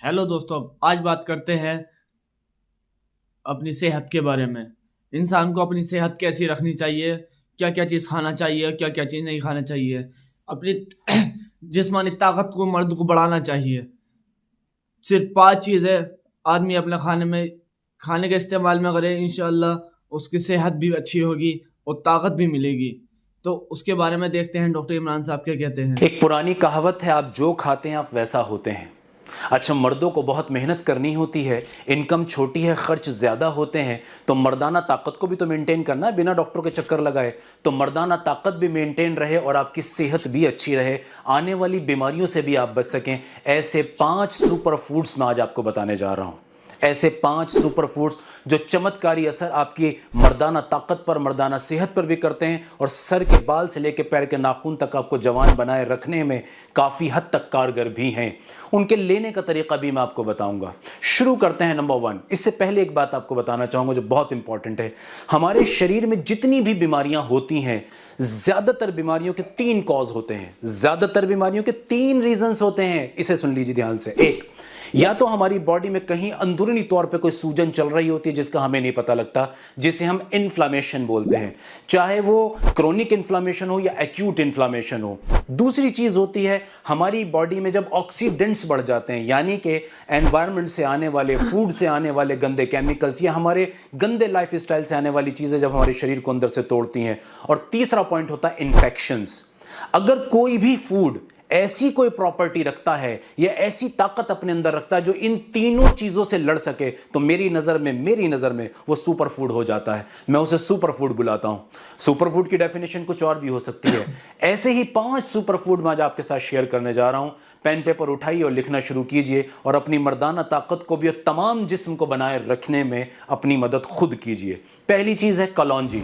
Hello दोस्तों, आज बात करते हैं अपनी सेहत के बारे में। इंसान को अपनी सेहत कैसी रखनी चाहिए, क्या क्या चीज़ खाना चाहिए, क्या क्या चीज़ नहीं खाना चाहिए। अपनी जिस्मानी ताकत को मर्द को बढ़ाना चाहिए। सिर्फ 5 चीज़ें आदमी अपने खाने के इस्तेमाल में करे, इंशाल्लाह उसकी सेहत भी अच्छी होगी और ताकत भी मिलेगी। तो उसके बारे में देखते हैं डॉक्टर इमरान साहब क्या कहते हैं। एक पुरानी कहावत है, आप जो खाते हैं आप वैसा होते हैं। अच्छा, मर्दों को बहुत मेहनत करनी होती है, इनकम छोटी है, खर्च ज़्यादा होते हैं, तो मर्दाना ताकत को भी तो मेंटेन करना है बिना डॉक्टरों के चक्कर लगाए। तो मर्दाना ताकत भी मेंटेन रहे और आपकी सेहत भी अच्छी रहे, आने वाली बीमारियों से भी आप बच सकें। ऐसे 5 सुपर फूड्स मैं आज आपको बताने जा रहा हूँ। ऐसे 5 सुपर फूड्स जो चमत्कारी असर आपकी मर्दाना ताकत पर, मर्दाना सेहत पर भी करते हैं और सर के बाल से लेकर पैर के नाखून तक आपको जवान बनाए रखने में काफ़ी हद तक कारगर भी हैं। उनके लेने का तरीका भी मैं आपको बताऊंगा। शुरू करते हैं नंबर 1। इससे पहले एक बात आपको बताना चाहूंगा जो बहुत इंपॉर्टेंट है। हमारे शरीर में जितनी भी बीमारियां होती हैं, ज्यादातर बीमारियों के 3 कॉज होते हैं। ज्यादातर बीमारियों के 3 रीजंस होते हैं। इसे सुन लीजिए ध्यान से। एक, या तो हमारी बॉडी में कहीं अंदरूनी तौर पे कोई सूजन चल रही होती है जिसका हमें नहीं पता लगता, जिसे हम इन्फ्लामेशन बोलते हैं, चाहे वो क्रोनिक इन्फ्लामेशन हो या एक्यूट इन्फ्लामेशन हो। दूसरी चीज होती है हमारी बॉडी में जब ऑक्सीडेंट्स बढ़ जाते हैं, यानी कि एनवायरनमेंट से आने वाले, फूड से आने वाले गंदे केमिकल्स या हमारे गंदे लाइफ स्टाइल से आने वाली चीजें जब हमारे शरीर को अंदर से तोड़ती हैं। और तीसरा पॉइंट होता है इन्फेक्शंस। अगर कोई भी फूड ऐसी कोई प्रॉपर्टी रखता है या ऐसी ताकत अपने अंदर रखता है जो इन तीनों चीजों से लड़ सके, तो मेरी नजर में वो सुपर फूड हो जाता है। मैं उसे सुपर फूड बुलाता हूं। सुपर फूड की डेफिनेशन कुछ और भी हो सकती है। ऐसे ही 5 सुपर फूड मैं आज आपके साथ शेयर करने जा रहा हूं। पेन पेपर उठाइए और लिखना शुरू कीजिए और अपनी मर्दाना ताकत को भी और तमाम जिस्म को बनाए रखने में अपनी मदद खुद कीजिए। पहली चीज है कलौंजी।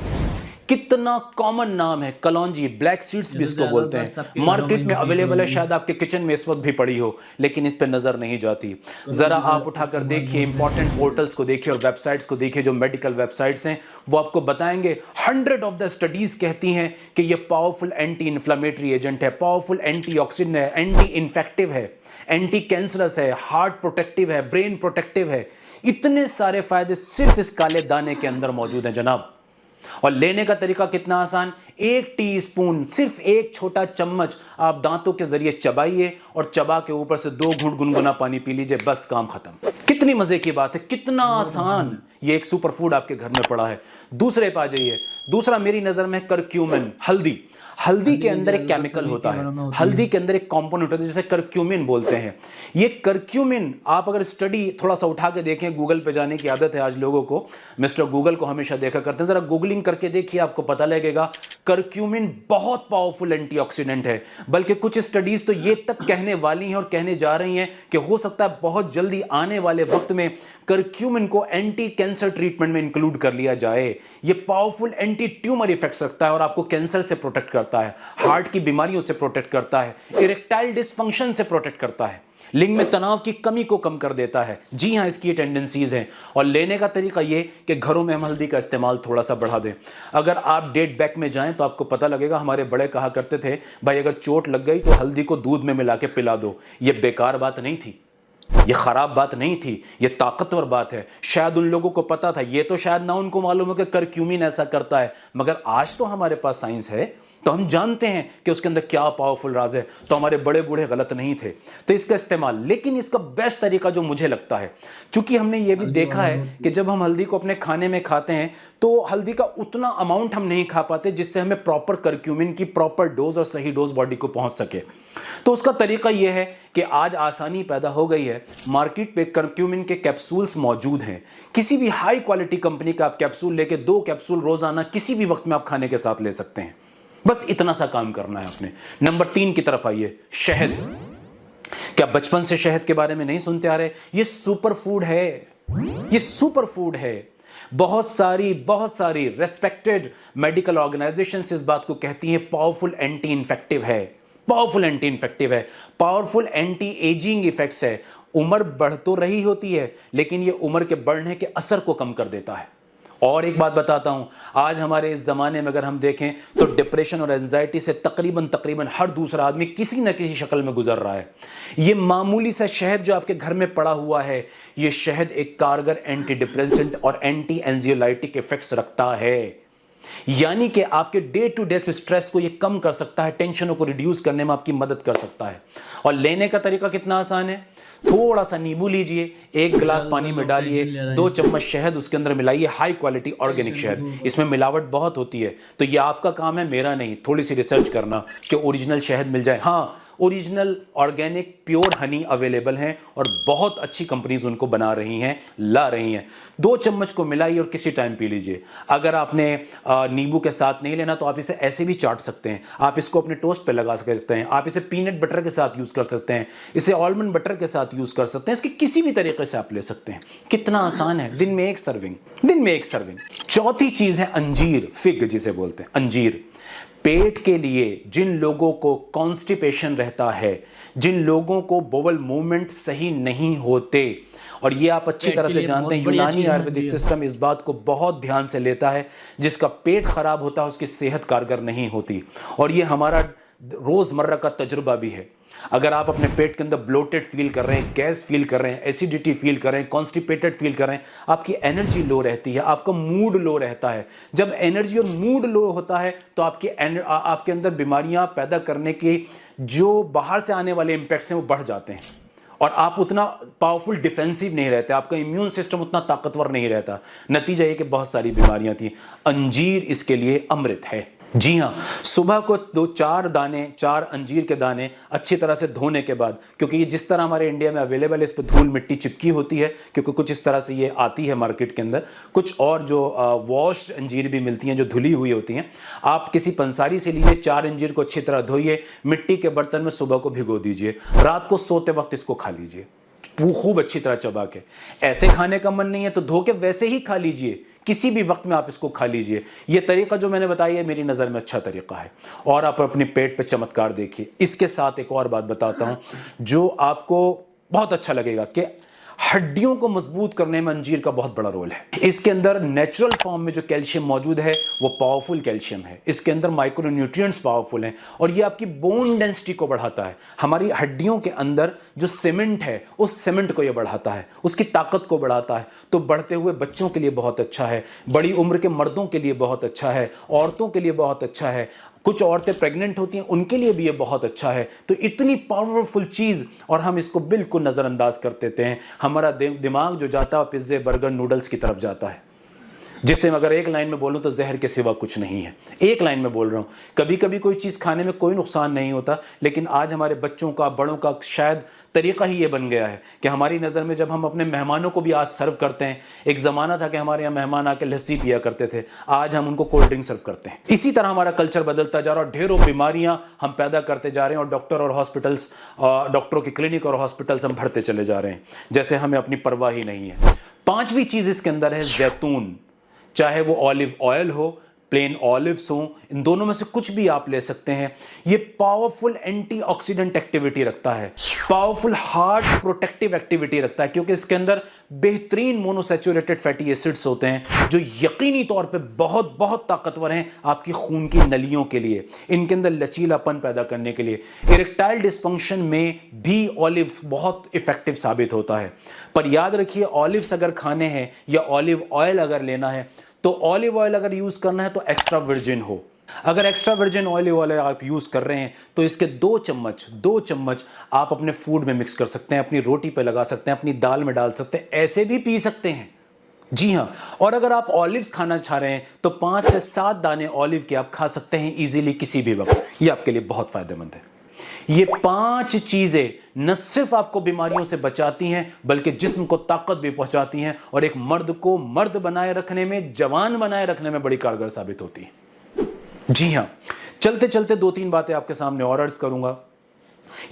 कितना कॉमन नाम है कलौंजी, ब्लैक सीड्स भी इसको बोलते हैं। मार्केट में अवेलेबल है, शायद आपके किचन में इस वक्त भी पड़ी हो, लेकिन इस पे नजर नहीं जाती। जरा आप उठाकर देखिए, इंपॉर्टेंट पोर्टल्स को देखिए और वेबसाइट्स को देखिए। जो मेडिकल वेबसाइट्स हैं वो आपको बताएंगे, 100 ऑफ द स्टडीज कहती हैं कि ये पावरफुल एंटी इंफ्लेमेटरी एजेंट है, पावरफुल एंटीऑक्सीडेंट है, एंटी इन्फेक्टिव है, एंटी कैंसरस है, हार्ट प्रोटेक्टिव है, ब्रेन प्रोटेक्टिव है। इतने सारे फायदे सिर्फ इस काले दाने के अंदर मौजूद हैं जनाब। और लेने का तरीका कितना आसान, 1 टीस्पून, सिर्फ 1 छोटा चम्मच आप दांतों के जरिए चबाइए और चबा के ऊपर से 2 घूंट गुनगुना पानी पी लीजिए, बस काम खत्म। कितनी मजे की बात है, कितना आसान। ये एक सुपर फूड आपके घर में पड़ा है। दूसरे पे आ जाइए। दूसरा मेरी नजर में करक्यूमिन, हल्दी। हल्दी के अंदर एक केमिकल होता है, हल्दी के अंदर एक कंपोनेंट होता है जिसे करक्यूमिन बोलते हैं। ये करक्यूमिन आप अगर स्टडी थोड़ा सा उठा के देखें, गूगल पे जाने की आदत है आज लोगों को, मिस्टर गूगल को हमेशा देखा करते हैं, जरा गूगलिंग करके देखिए, आपको पता लगेगा करक्यूमिन बहुत पावरफुल एंटीऑक्सीडेंट है। बल्कि कुछ स्टडीज तो ये तक कहने वाली हैं और कहने जा रही हैं कि हो सकता है बहुत जल्दी आने वाले वक्त में करक्यूमिन को एंटी कैंसर ट्रीटमेंट में इंक्लूड कर लिया जाए। ये पावरफुल एंटी ट्यूमर इफेक्ट्स रखता है और आपको कैंसर से प्रोटेक्ट करता है, हार्ट की बीमारियों से प्रोटेक्ट करता है, इरेक्टाइल डिसफंक्शन से प्रोटेक्ट करता है, लिंग में तनाव की कमी को कम कर देता है। जी हां, इसकी टेंडेंसीज हैं। और लेने का तरीका यह कि घरों में हम हल्दी का इस्तेमाल थोड़ा सा बढ़ा दें। अगर आप डेट बैक में जाएं तो आपको पता लगेगा, हमारे बड़े कहा करते थे, भाई अगर चोट लग गई तो हल्दी को दूध में मिला के पिला दो। यह बेकार बात नहीं थी, ये खराब बात नहीं थी, ये ताकतवर बात है। शायद उन लोगों को पता था, ये तो शायद ना उनको मालूम हो कि करक्यूमिन ऐसा करता है, मगर आज तो हमारे पास साइंस है, तो हम जानते हैं कि उसके अंदर क्या पावरफुल राज है। तो हमारे बड़े बूढ़े गलत नहीं थे, तो इसका इस्तेमाल। लेकिन इसका बेस्ट तरीका जो मुझे लगता है, क्योंकि हमने ये भी देखा है कि जब हम हल्दी को अपने खाने में खाते हैं तो हल्दी का उतना अमाउंट हम नहीं खा पाते जिससे हमें प्रॉपर करक्यूमिन की प्रॉपर डोज और सही डोज बॉडी को पहुंच सके। तो उसका तरीका यह है कि आज आसानी पैदा हो गई है, मार्केट पे करक्यूमिन के कैप्सूल्स मौजूद हैं। किसी भी हाई क्वालिटी कंपनी का आप कैप्सूल लेके 2 कैप्सूल रोजाना किसी भी वक्त में आप खाने के साथ ले सकते हैं। बस इतना सा काम करना है आपने। नंबर 3 की तरफ आइए, शहद। क्या बचपन से शहद के बारे में नहीं सुनते आ रहे? ये सुपर फूड है, ये सुपर फूड है। बहुत सारी रेस्पेक्टेड मेडिकल ऑर्गेनाइजेशंस इस बात को कहती हैं पावरफुल एंटी इन्फेक्टिव है, पावरफुल एंटी इन्फेक्टिव है, पावरफुल एंटी एजिंग इफेक्ट्स है। उम्र बढ़ तो रही होती है, लेकिन यह उम्र के बढ़ने के असर को कम कर देता है। और एक बात बताता हूं, आज हमारे इस जमाने में अगर हम देखें तो डिप्रेशन और एंजाइटी से तकरीबन हर दूसरा आदमी किसी न किसी शक्ल में गुजर रहा है। ये मामूली सा शहद जो आपके घर में पड़ा हुआ है, ये शहद एक कारगर एंटी डिप्रेसेंट और एंटी एंजियोलाइटिक इफेक्ट्स रखता है, यानी कि आपके डे टू डे स्ट्रेस को ये कम कर सकता है, टेंशनों को रिड्यूस करने में आपकी मदद कर सकता है। और लेने का तरीका कितना आसान है, थोड़ा सा नींबू लीजिए, 1 गिलास पानी में डालिए, 2 चम्मच शहद उसके अंदर मिलाइए, हाई क्वालिटी ऑर्गेनिक शहद। इसमें मिलावट बहुत होती है, तो ये आपका काम है, मेरा नहीं। थोड़ी सी रिसर्च करना कि ओरिजिनल शहद मिल जाए। हाँ, original organic pure Honey available हैं और बहुत अच्छी कंपनीज उनको बना रही हैं, ला रही हैं। 2 चम्मच को मिलाइए और किसी टाइम पी लीजिए। अगर आपने नींबू के साथ नहीं लेना तो आप इसे ऐसे भी चाट सकते हैं, आप इसको अपने टोस्ट पे लगा सकते हैं, आप इसे पीनट बटर के साथ यूज कर सकते हैं, इसे आलमंड बटर के साथ यूज कर सकते हैं, इसके किसी भी तरीके से आप ले सकते हैं। कितना आसान है, दिन में एक सर्विंग। चौथी चीज है अंजीर, फिग जिसे बोलते हैं, अंजीर। पेट के लिए जिन लोगों को कॉन्स्टिपेशन रहता है, जिन लोगों को बोवल मूवमेंट सही नहीं होते, और ये आप अच्छी तरह से जानते हैं, यूनानी आयुर्वेदिक सिस्टम इस बात को बहुत ध्यान से लेता है, जिसका पेट खराब होता है उसकी सेहत कारगर नहीं होती। और ये हमारा रोजमर्रा का तजुर्बा भी है। अगर आप अपने पेट के अंदर ब्लोटेड फील कर रहे हैं, गैस फील कर रहे हैं, एसिडिटी फील कर रहे हैं, कॉन्स्टिपेटेड फील कर रहे हैं, आपकी एनर्जी लो रहती है, आपका मूड लो रहता है। जब एनर्जी और मूड लो होता है तो आपके अंदर बीमारियां पैदा करने के जो बाहर से आने वाले इंपैक्ट्स हैं वो बढ़ जाते हैं, और आप उतना पावरफुल डिफेंसिव नहीं रहते, आपका इम्यून सिस्टम उतना ताकतवर नहीं रहता। नतीजा ये कि बहुत सारी बीमारियां थी। अंजीर इसके लिए अमृत है। जी हाँ, सुबह को 4 अंजीर के दाने अच्छी तरह से धोने के बाद, क्योंकि ये जिस तरह हमारे इंडिया में अवेलेबल है, इस पर धूल मिट्टी चिपकी होती है, क्योंकि कुछ इस तरह से ये आती है मार्केट के अंदर, कुछ और जो वॉश्ड अंजीर भी मिलती हैं जो धुली हुई होती हैं। आप किसी पंसारी से लीजिए, 4 अंजीर को अच्छी तरह धोइए, मिट्टी के बर्तन में सुबह को भिगो दीजिए, रात को सोते वक्त इसको खा लीजिए खूब अच्छी तरह चबा के। ऐसे खाने का मन नहीं है तो धो के वैसे ही खा लीजिए, किसी भी वक्त में आप इसको खा लीजिए। ये तरीका जो मैंने बताया है मेरी नज़र में अच्छा तरीका है, और आप अपने पेट पे चमत्कार देखिए। इसके साथ एक और बात बताता हूं जो आपको बहुत अच्छा लगेगा कि हड्डियों को मजबूत करने में अंजीर का बहुत बड़ा रोल है। इसके अंदर नेचुरल फॉर्म में जो कैल्शियम मौजूद है वो पावरफुल कैल्शियम है। इसके अंदर माइक्रो न्यूट्रिएंट्स पावरफुल हैं और ये आपकी बोन डेंसिटी को बढ़ाता है। हमारी हड्डियों के अंदर जो सीमेंट है उस सीमेंट को ये बढ़ाता है, उसकी ताकत को बढ़ाता है। तो बढ़ते हुए बच्चों के लिए बहुत अच्छा है, बड़ी उम्र के मर्दों के लिए बहुत अच्छा है, औरतों के लिए बहुत अच्छा है, कुछ औरतें प्रेग्नेंट होती हैं उनके लिए भी ये बहुत अच्छा है। तो इतनी पावरफुल चीज़ और हम इसको बिल्कुल नज़रअंदाज कर देते हैं। हमारा दिमाग जो जाता है पिज्ज़े बर्गर नूडल्स की तरफ जाता है, जिससे अगर एक लाइन में बोलूं तो जहर के सिवा कुछ नहीं है। एक लाइन में बोल रहा हूं, कभी कभी कोई चीज़ खाने में कोई नुकसान नहीं होता, लेकिन आज हमारे बच्चों का, बड़ों का शायद तरीका ही ये बन गया है कि हमारी नज़र में जब हम अपने मेहमानों को भी आज सर्व करते हैं, एक ज़माना था कि हमारे यहाँ मेहमान आके लस्सी पिया करते थे, आज हम उनको कोल्ड ड्रिंक सर्व करते हैं। इसी तरह हमारा कल्चर बदलता जा रहा है और ढेरों बीमारियां हम पैदा करते जा रहे हैं, और डॉक्टर और हॉस्पिटल्स, डॉक्टरों की क्लिनिक और हॉस्पिटल्स हम भरते चले जा रहे हैं जैसे हमें अपनी परवाह ही नहीं है। 5वीं चीज़ इसके अंदर है जैतून। चाहे वो ऑलिव ऑयल हो, प्लेन ऑलिव्स हो, इन दोनों में से कुछ भी आप ले सकते हैं। ये पावरफुल एंटीऑक्सीडेंट एक्टिविटी रखता है, पावरफुल हार्ट प्रोटेक्टिव एक्टिविटी रखता है, क्योंकि इसके अंदर बेहतरीन मोनोसैचुरेटेड फैटी एसिड्स होते हैं जो यकीनी तौर पे बहुत बहुत ताकतवर हैं आपकी खून की नलियों के लिए, इनके अंदर लचीलापन पैदा करने के लिए। इरेक्टाइल डिस्फंक्शन में भी ऑलिव बहुत इफेक्टिव साबित होता है। पर याद रखिए, ऑलिव्स अगर खाने हैं या ऑलिव ऑयल अगर लेना है तो ऑलिव ऑयल अगर यूज करना है तो एक्स्ट्रा वर्जिन हो। अगर एक्स्ट्रा वर्जिन ऑलिव ऑयल आप यूज कर रहे हैं तो इसके 2 चम्मच आप अपने फूड में मिक्स कर सकते हैं, अपनी रोटी पे लगा सकते हैं, अपनी दाल में डाल सकते हैं, ऐसे भी पी सकते हैं। जी हां, और अगर आप ऑलिव्स खाना चाह रहे हैं तो 5 से 7 दाने ऑलिव के आप खा सकते हैं इजीली किसी भी वक्त। ये आपके लिए बहुत फायदेमंद है। ये 5 चीजें न सिर्फ आपको बीमारियों से बचाती हैं बल्कि जिस्म को ताकत भी पहुंचाती हैं और एक मर्द को मर्द बनाए रखने में, जवान बनाए रखने में बड़ी कारगर साबित होती है। जी हां, चलते चलते 2-3 बातें आपके सामने और अर्ज करूंगा।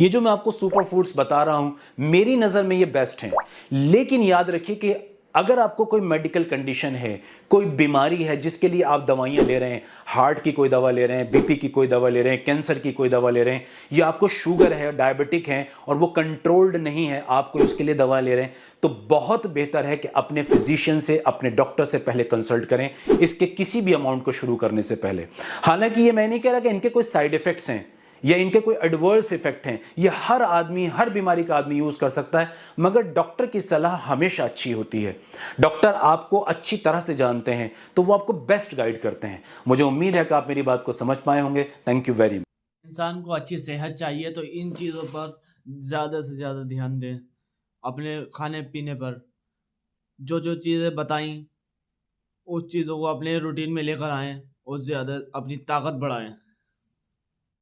ये जो मैं आपको सुपर फूड्स बता रहा हूं, मेरी नजर में ये बेस्ट हैं, लेकिन याद रखिए कि अगर आपको कोई मेडिकल कंडीशन है, कोई बीमारी है जिसके लिए आप दवाइयाँ ले रहे हैं, हार्ट की कोई दवा ले रहे हैं, बीपी की कोई दवा ले रहे हैं, कैंसर की कोई दवा ले रहे हैं, या आपको शुगर है, डायबिटिक है और वो कंट्रोल्ड नहीं है, आप कोई उसके लिए दवा ले रहे हैं, तो बहुत बेहतर है कि अपने फिजिशियन से, अपने डॉक्टर से पहले कंसल्ट करें इसके किसी भी अमाउंट को शुरू करने से पहले। हालांकि ये मैं नहीं कह रहा कि इनके कोई साइड इफेक्ट्स हैं या इनके कोई एडवर्स इफेक्ट हैं, ये हर आदमी, हर बीमारी का आदमी यूज कर सकता है, मगर डॉक्टर की सलाह हमेशा अच्छी होती है। डॉक्टर आपको अच्छी तरह से जानते हैं तो वो आपको बेस्ट गाइड करते हैं। मुझे उम्मीद है कि आप मेरी बात को समझ पाए होंगे। Thank you very much. इंसान को अच्छी सेहत चाहिए तो इन चीज़ों पर ज़्यादा से ज़्यादा ध्यान दें। अपने खाने पीने पर जो जो चीज़ें बताई उस चीज़ों को अपने रूटीन में लेकर आएँ और ज़्यादा अपनी ताकत बढ़ाएँ।